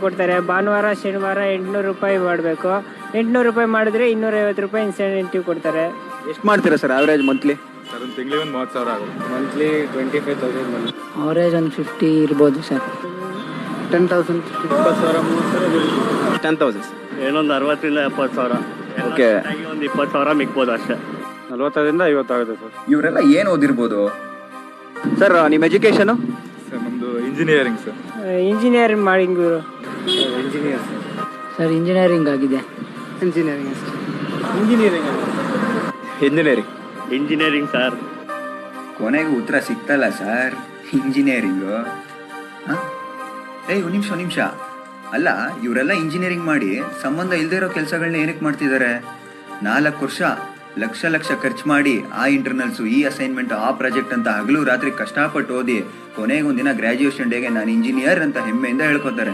ಕೊಡ್ತಾರೆ. ಭಾನುವಾರ ಶನಿವಾರ 800 ರೂಪಾಯಿ ಮಾಡಬೇಕು. 800 ರೂಪಾಯಿ ಮಾಡಿದ್ರೆ 250 ರೂಪಾಯಿ ಇನ್ಸೆಂಟಿವ್ ಕೊಡ್ತಾರೆ. ಎಷ್ಟು ಮಾಡ್ತೀರಾ ಸರ್ ಆವರೇಜ್ ಮಂತ್ಲಿ? ಸರ್ ಒಂದು ತಿಂಗಳಿಗೆ ಒಂದು 30,000 ಆಗುತ್ತೆ. Monthly 25,000 monthly. ಅವರೇಜ್ ಒಂದು 50 ಇರ್ಬೋದು ಸರ್. 10,000 20,000 30,000 10,000 ಏನೊಂದು 60,000 ರಿಂದ 70,000. ಓಕೆ, ಒಂದು 20,000 ಮಿಕ್ಬೋದು ಅಷ್ಟೇ. 40,000 ರಿಂದ 50 ಆಗುತ್ತೆ ಸರ್. ಇವರೆಲ್ಲ ಏನು ಓದಿರ್ಬೋದು ಸರ್ ನಿಮ್ಮ ಎಜುಕೇಶನು? ಸರ್ ನಮ್ಮದು ಇಂಜಿನಿಯರಿಂಗ್ ಸರ್. ಇಂಜಿನಿಯರಿಂಗ್ ಮಾಡಿಂಗ್ ಇಂಜಿನಿಯರ್ ಸರ್ ಇಂಜಿನಿಯರಿಂಗ್ ಆಗಿದೆ. ಇಂಜಿನಿಯರಿಂಗ್ ಅಷ್ಟೇ. ಇಂಜಿನಿಯರಿಂಗ್. Engineering sir. ಕೊನೆಗೆ ಉತ್ತರ ಸಿಗ್ತಲ್ಲ ಸರ್, ಇಂಜಿನಿಯರಿಂಗು. ಏಯ್ ಒಂದು ನಿಮಿಷ ಅಲ್ಲ, ಇವರೆಲ್ಲ ಇಂಜಿನಿಯರಿಂಗ್ ಮಾಡಿ ಸಂಬಂಧ ಇಲ್ಲದೆ ಇರೋ ಕೆಲಸಗಳನ್ನ ಏನಕ್ಕೆ ಮಾಡ್ತಿದ್ದಾರೆ? 4 ವರ್ಷ ಲಕ್ಷ ಖರ್ಚು ಮಾಡಿ ಆ ಇಂಟರ್ನಲ್ಸು, ಈ ಅಸೈನ್ಮೆಂಟ್, ಆ ಪ್ರಾಜೆಕ್ಟ್ ಅಂತ ಹಗಲು ರಾತ್ರಿ ಕಷ್ಟಪಟ್ಟು ಓದಿ ಕೊನೆಗೆ ಒಂದಿನ ಗ್ರ್ಯಾಜುಯೇಷನ್ ಡೇಗೆ ನಾನು ಇಂಜಿನಿಯರ್ ಅಂತ ಹೆಮ್ಮೆಯಿಂದ ಹೇಳ್ಕೊತಾರೆ.